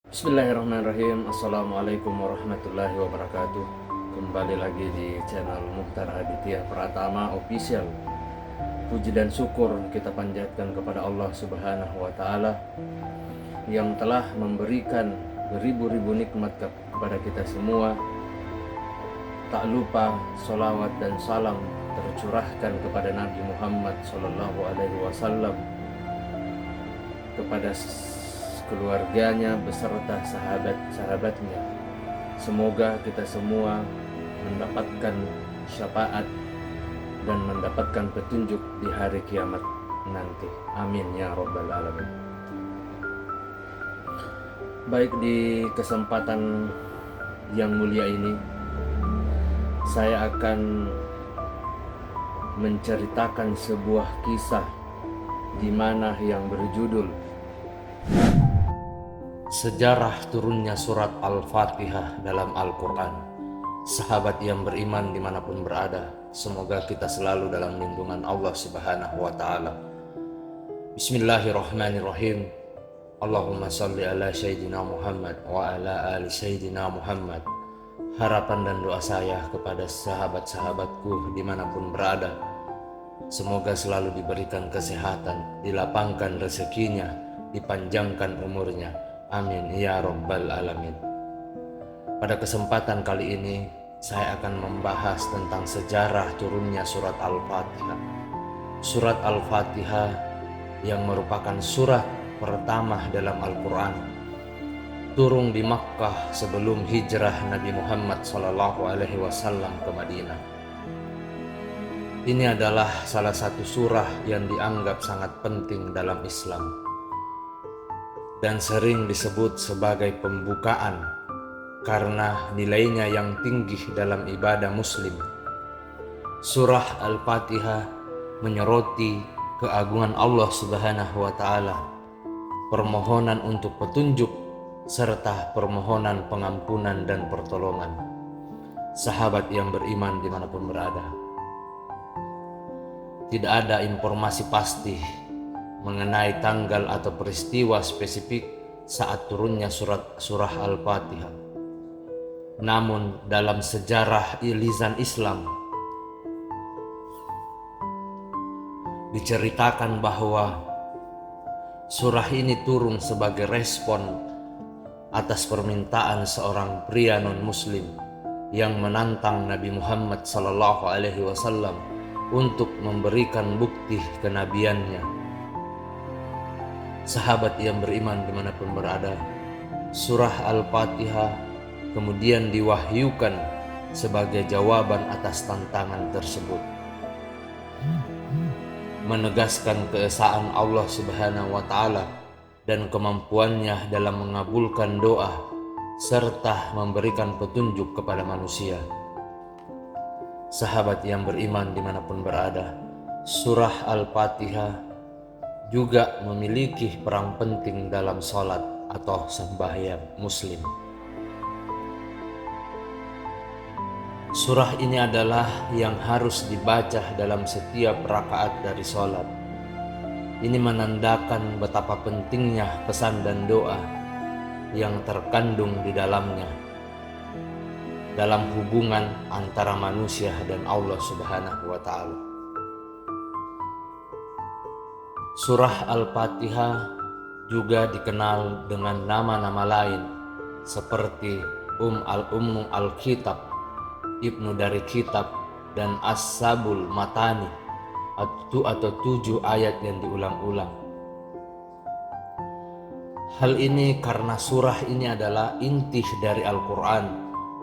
Bismillahirrahmanirrahim. Assalamualaikum warahmatullahi wabarakatuh. Kembali lagi di channel Mukhtar Aditya Pratama Official. Puji dan syukur kita panjatkan kepada Allah Subhanahu wa Ta'ala yang telah memberikan beribu-ribu nikmat kepada kita semua. Tak lupa sholawat dan salam tercurahkan kepada Nabi Muhammad SAW, kepada keluarganya beserta sahabat-sahabatnya. Semoga kita semua mendapatkan syafaat dan mendapatkan petunjuk di hari kiamat nanti. Amin ya rabbal alamin. Baik, di kesempatan yang mulia ini saya akan menceritakan sebuah kisah di mana yang berjudul Sejarah turunnya surat Al-Fatihah dalam Al-Quran. Sahabat yang beriman dimanapun berada, semoga kita selalu dalam lindungan Allah Subhanahu wa Ta'ala. Bismillahirrahmanirrahim. Allahumma salli ala Sayyidina Muhammad wa ala ali Sayyidina Muhammad. Harapan dan doa saya kepada sahabat-sahabatku dimanapun berada, semoga selalu diberikan kesehatan, dilapangkan rezekinya, dipanjangkan umurnya. Amin ya rabbal alamin. Pada kesempatan kali ini saya akan membahas tentang sejarah turunnya surat Al-Fatihah. Surat Al-Fatihah yang merupakan surat pertama dalam Al-Quran, turun di Makkah sebelum hijrah Nabi Muhammad SAW ke Madinah. Ini adalah salah satu surah yang dianggap sangat penting dalam Islam dan sering disebut sebagai pembukaan karena nilainya yang tinggi dalam ibadah muslim. Surah Al-Fatihah menyoroti keagungan Allah Subhanahu wa Ta'ala, permohonan untuk petunjuk serta permohonan pengampunan dan pertolongan. Sahabat yang beriman dimanapun berada, tidak ada informasi pasti mengenai tanggal atau peristiwa spesifik saat turunnya surah Al-Fatihah. Namun dalam sejarah lisan Islam diceritakan bahwa surah ini turun sebagai respon atas permintaan seorang pria non-muslim yang menantang Nabi Muhammad SAW untuk memberikan bukti kenabiannya. Sahabat yang beriman dimanapun berada, surah Al-Fatihah kemudian diwahyukan sebagai jawaban atas tantangan tersebut, menegaskan keesaan Allah Subhanahu wa Ta'ala dan kemampuannya dalam mengabulkan doa serta memberikan petunjuk kepada manusia. Sahabat yang beriman dimanapun berada, surah Al-Fatihah juga memiliki peran penting dalam sholat atau sembahyang muslim. Surah ini adalah yang harus dibaca dalam setiap rakaat dari sholat. Ini menandakan betapa pentingnya pesan dan doa yang terkandung di dalamnya dalam hubungan antara manusia dan Allah Subhanahu wa Ta'ala. Surah Al-Fatihah juga dikenal dengan nama-nama lain seperti Ummu Al-Kitab, Ibnu dari Kitab, dan As-Sabul Matani atau 7 ayat yang diulang-ulang. Hal ini karena surah ini adalah inti dari Al-Quran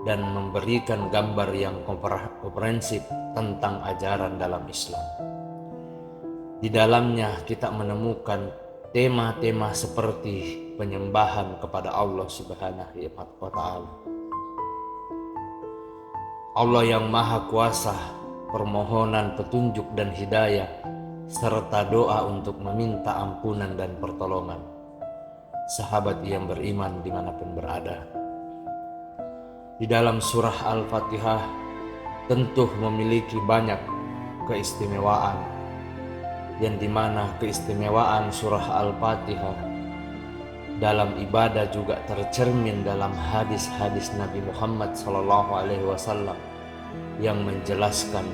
dan memberikan gambar yang komprehensif tentang ajaran dalam Islam. Di dalamnya kita menemukan tema-tema seperti penyembahan kepada Allah Subhanahu wa Ta'ala, Allah yang Maha Kuasa, permohonan petunjuk dan hidayah, serta doa untuk meminta ampunan dan pertolongan. Sahabat yang beriman dimanapun berada, di dalam surah Al-Fatihah tentu memiliki banyak keistimewaan, yang dimana keistimewaan surah Al-Fatihah dalam ibadah juga tercermin dalam hadis-hadis Nabi Muhammad SAW yang menjelaskan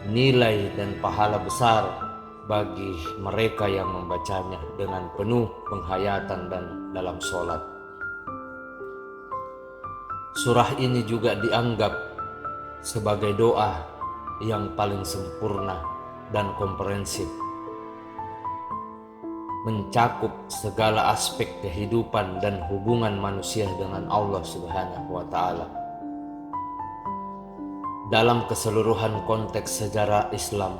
nilai dan pahala besar bagi mereka yang membacanya dengan penuh penghayatan dan dalam sholat. Surah ini juga dianggap sebagai doa yang paling sempurna dan komprehensif, mencakup segala aspek kehidupan dan hubungan manusia dengan Allah Subhanahu wa Ta'ala. Dalam keseluruhan konteks sejarah Islam,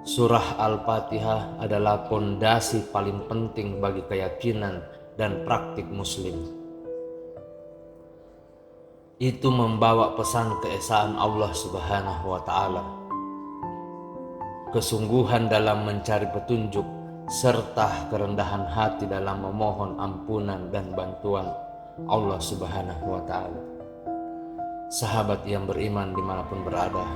Surah Al-Fatihah adalah pondasi paling penting bagi keyakinan dan praktik Muslim. Itu membawa pesan keesaan Allah Subhanahu wa Ta'ala, kesungguhan dalam mencari petunjuk, serta kerendahan hati dalam memohon ampunan dan bantuan Allah Subhanahu wa Ta'ala. Sahabat yang beriman dimanapun berada,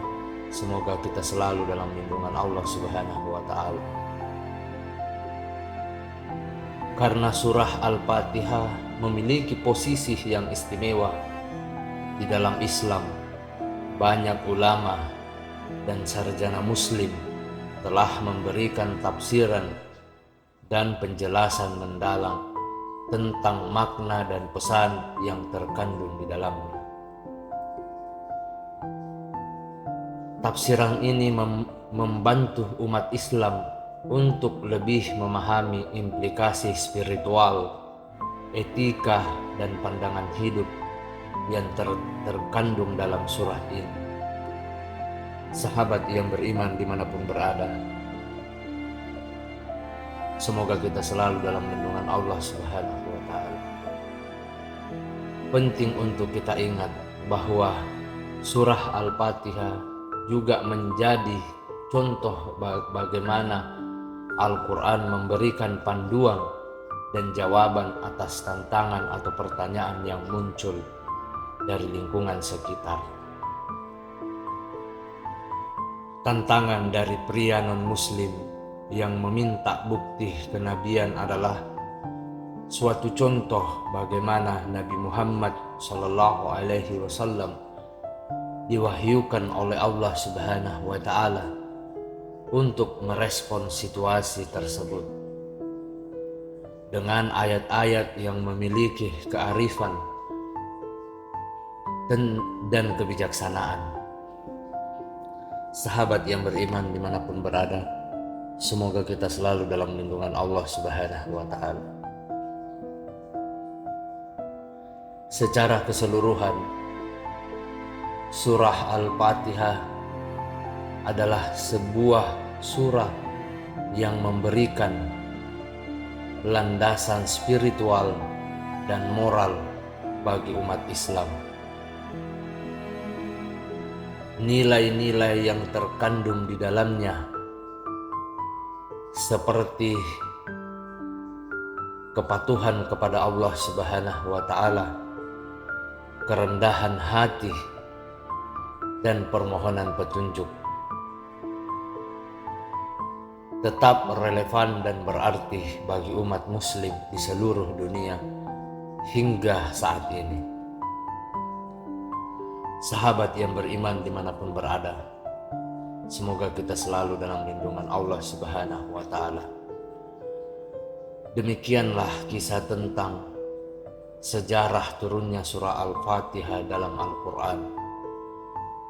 semoga kita selalu dalam lindungan Allah Subhanahu wa Ta'ala. Karena surah Al-Fatihah memiliki posisi yang istimewa di dalam Islam, banyak ulama dan sarjana Muslim telah memberikan tafsiran dan penjelasan mendalam tentang makna dan pesan yang terkandung di dalamnya. Tafsiran ini membantu umat Islam untuk lebih memahami implikasi spiritual, etika, dan pandangan hidup yang terkandung dalam surah ini. Sahabat yang beriman dimanapun berada, semoga kita selalu dalam lindungan Allah Subhanahu wa Ta'ala. Penting untuk kita ingat bahwa surah Al-Fatihah juga menjadi contoh bagaimana Al-Quran memberikan panduan dan jawaban atas tantangan atau pertanyaan yang muncul dari lingkungan sekitar. Tantangan dari pria non-muslim yang meminta bukti kenabian adalah suatu contoh bagaimana Nabi Muhammad SAW diwahyukan oleh Allah Subhanahu wa Ta'ala untuk merespon situasi tersebut dengan ayat-ayat yang memiliki kearifan dan kebijaksanaan. Sahabat yang beriman dimanapun berada, semoga kita selalu dalam lindungan Allah Subhanahu wa Ta'ala. Secara keseluruhan, surah Al-Fatihah adalah sebuah surah yang memberikan landasan spiritual dan moral bagi umat Islam. Nilai-nilai yang terkandung di dalamnya seperti kepatuhan kepada Allah Subhanahu wa Ta'ala, kerendahan hati, dan permohonan petunjuk tetap relevan dan berarti bagi umat muslim di seluruh dunia hingga saat ini. Sahabat yang beriman dimanapun berada, semoga kita selalu dalam lindungan Allah Subhanahu wa Ta'ala. Demikianlah kisah tentang sejarah turunnya surah Al-Fatihah dalam Al-Quran.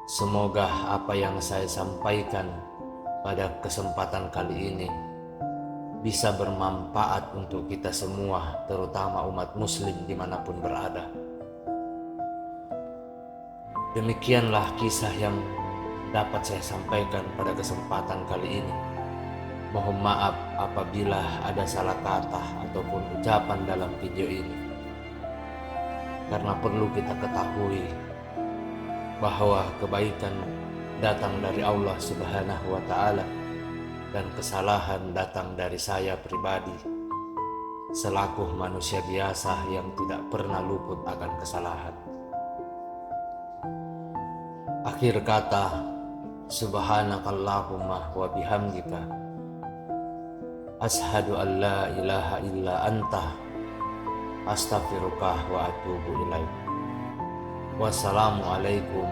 Semoga apa yang saya sampaikan pada kesempatan kali ini bisa bermanfaat untuk kita semua, terutama umat muslim dimanapun berada. Demikianlah kisah yang dapat saya sampaikan pada kesempatan kali ini. Mohon maaf apabila ada salah kata ataupun ucapan dalam video ini, karena perlu kita ketahui bahwa kebaikan datang dari Allah Subhanahu wa Ta'ala dan kesalahan datang dari saya pribadi selaku manusia biasa yang tidak pernah luput akan kesalahan. Akhir kata, subhanakallahumma wa bihamdika Ashhadu an la ilaha illa anta, astaghfiruka wa atubu ilaik. Wassalamualaikum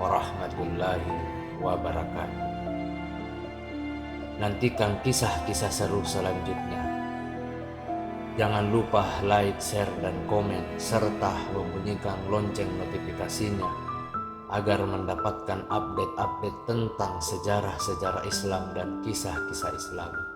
warahmatullahi wabarakatuh. Nantikan kisah-kisah seru selanjutnya. Jangan lupa like, share, dan komen, serta membunyikan lonceng notifikasinya agar mendapatkan update-update tentang sejarah-sejarah Islam dan kisah-kisah Islam.